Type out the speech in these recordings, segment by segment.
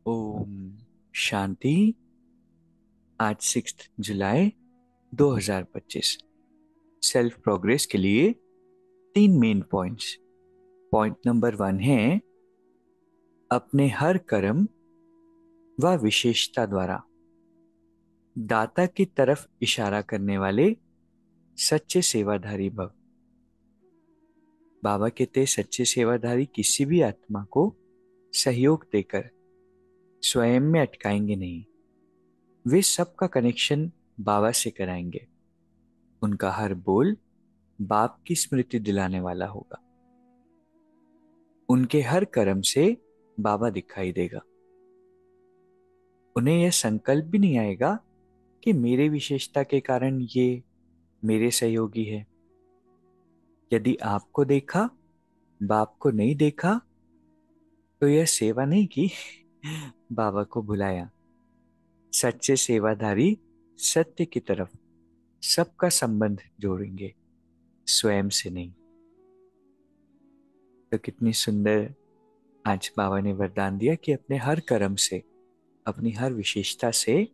ओम शांति। आज 6 जुलाई 2025। Self progress के लिए 3 मेन पॉइंट्स। पॉइंट नंबर 1 है अपने हर कर्म व विशेषता द्वारा दाता की तरफ इशारा करने वाले सच्चे सेवाधारी भव। बाबा कहते सच्चे सेवाधारी किसी भी आत्मा को सहयोग देकर स्वयं में अटकाएंगे नहीं। वे सबका कनेक्शन बाबा से कराएंगे। उनका हर बोल बाप की स्मृति दिलाने वाला होगा। उनके हर कर्म से बाबा दिखाई देगा। उन्हें यह संकल्प भी नहीं आएगा कि मेरे विशेषता के कारण ये मेरे सहयोगी है। यदि आपको देखा, बाप को नहीं देखा, तो यह सेवा नहीं की, बाबा को भुलाया। सच्चे सेवाधारी सत्य की तरफ सबका संबंध जोड़ेंगे, स्वयं से नहीं। तो कितनी सुंदर आज बाबा ने वरदान दिया कि अपने हर कर्म से, अपनी हर विशेषता से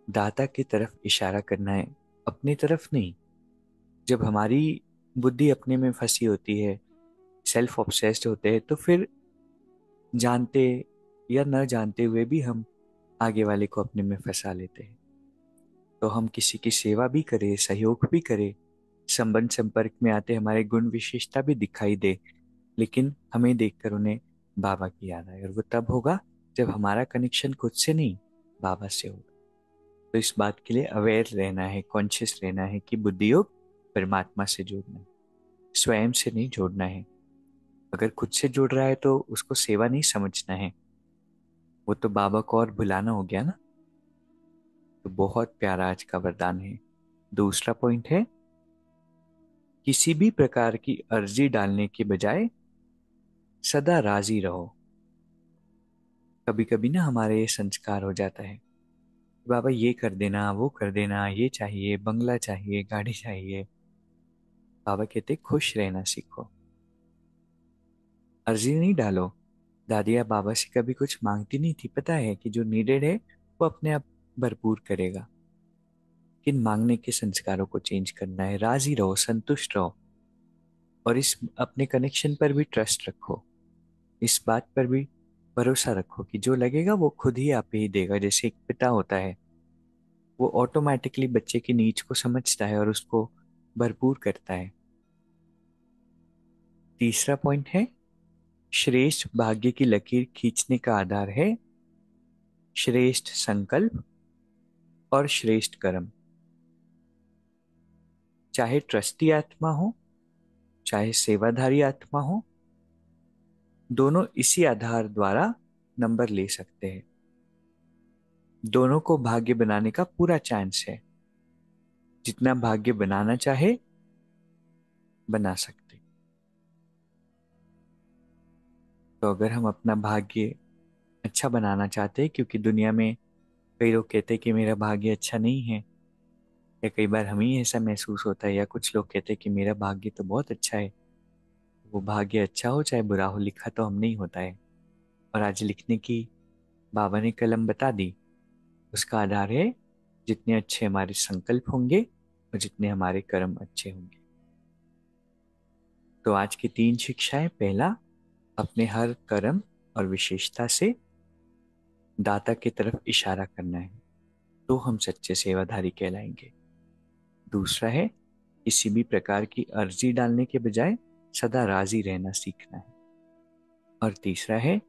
दाता की तरफ इशारा करना है, अपनी तरफ नहीं। जब हमारी बुद्धि अपने में फंसी होती है, सेल्फ ऑब्सेस्ड होते हैं, तो फिर जानते या न जानते हुए भी हम आगे वाले को अपने में फंसा लेते हैं। तो हम किसी की सेवा भी करें, सहयोग भी करें, संबंध संपर्क में आते हमारे गुण विशेषता भी दिखाई दे, लेकिन हमें देखकर उन्हें बाबा की याद आए। और वो तब होगा जब हमारा कनेक्शन खुद से नहीं, बाबा से होगा। तो इस बात के लिए अवेयर रहना है, कॉन्शियस रहना है कि बुद्धि योग परमात्मा से जोड़ना है, स्वयं से नहीं जोड़ना है। अगर खुद से जुड़ रहा है तो उसको सेवा नहीं समझना है, वो तो बाबा को और भुलाना हो गया ना। तो बहुत प्यारा आज का वरदान है। दूसरा पॉइंट है किसी भी प्रकार की अर्जी डालने के बजाय सदा राजी रहो। कभी कभी ना हमारे ये संस्कार हो जाता है, बाबा ये कर देना, वो कर देना, ये चाहिए, बंगला चाहिए, गाड़ी चाहिए। बाबा कहते खुश रहना सीखो, अर्जी नहीं डालो। दादिया बाबा से कभी कुछ मांगती नहीं थी, पता है कि जो नीडेड है वो अपने आप भरपूर करेगा। किन मांगने के संस्कारों को चेंज करना है, राजी रहो, संतुष्ट रहो। और इस अपने कनेक्शन पर भी ट्रस्ट रखो, इस बात पर भी भरोसा रखो कि जो लगेगा वो खुद ही आप ही देगा। जैसे एक पिता होता है, वो ऑटोमेटिकली बच्चे की नीड्स को समझता है और उसको भरपूर करता है। तीसरा पॉइंट है श्रेष्ठ भाग्य की लकीर खींचने का आधार है श्रेष्ठ संकल्प और श्रेष्ठ कर्म। चाहे ट्रस्टी आत्मा हो, चाहे सेवाधारी आत्मा हो, दोनों इसी आधार द्वारा नंबर ले सकते हैं। दोनों को भाग्य बनाने का पूरा चांस है। जितना भाग्य बनाना चाहे बना सकते। तो अगर हम अपना भाग्य अच्छा बनाना चाहते हैं, क्योंकि दुनिया में कई लोग कहते हैं कि मेरा भाग्य अच्छा नहीं है, या कई बार हमें ही ऐसा महसूस होता है, या कुछ लोग कहते हैं कि मेरा भाग्य तो बहुत अच्छा है। वो भाग्य अच्छा हो चाहे बुरा हो, लिखा तो हमने ही होता है। और आज लिखने की बाबा ने कलम बता दी। उसका आधार है जितने अच्छे हमारे संकल्प होंगे और जितने हमारे कर्म अच्छे होंगे। तो आज की 3 शिक्षाएं। पहला, अपने हर कर्म और विशेषता से दाता की तरफ इशारा करना है, तो हम सच्चे सेवाधारी कहलाएंगे। दूसरा है किसी भी प्रकार की अर्जी डालने के बजाय सदा राजी रहना सीखना है। और तीसरा है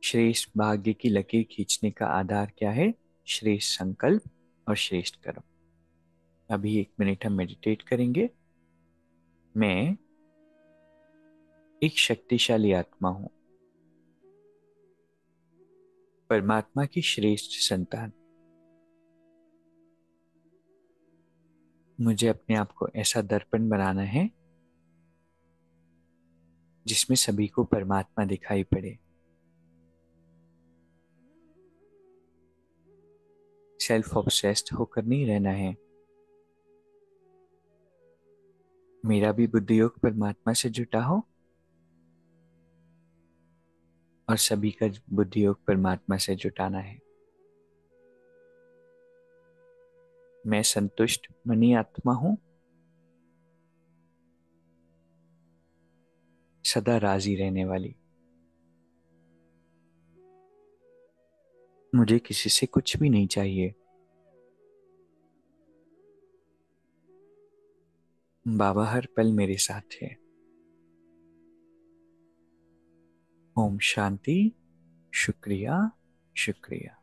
श्रेष्ठ भाग्य की लकीर खींचने का आधार क्या है, श्रेष्ठ संकल्प और श्रेष्ठ कर्म। अभी 1 मिनट हम मेडिटेट करेंगे। मैं एक शक्तिशाली आत्मा हूं, परमात्मा की श्रेष्ठ संतान। मुझे अपने आप को ऐसा दर्पण बनाना है जिसमें सभी को परमात्मा दिखाई पड़े। सेल्फ ऑब्सेस्ड होकर नहीं रहना है। मेरा भी बुद्धि योग परमात्मा से जुटा हो और सभी का बुद्धि योग परमात्मा से जुटाना है। मैं संतुष्ट मनी आत्मा हूं, सदा राजी रहने वाली। मुझे किसी से कुछ भी नहीं चाहिए। बाबा हर पल मेरे साथ है। ओम शांति। शुक्रिया, शुक्रिया।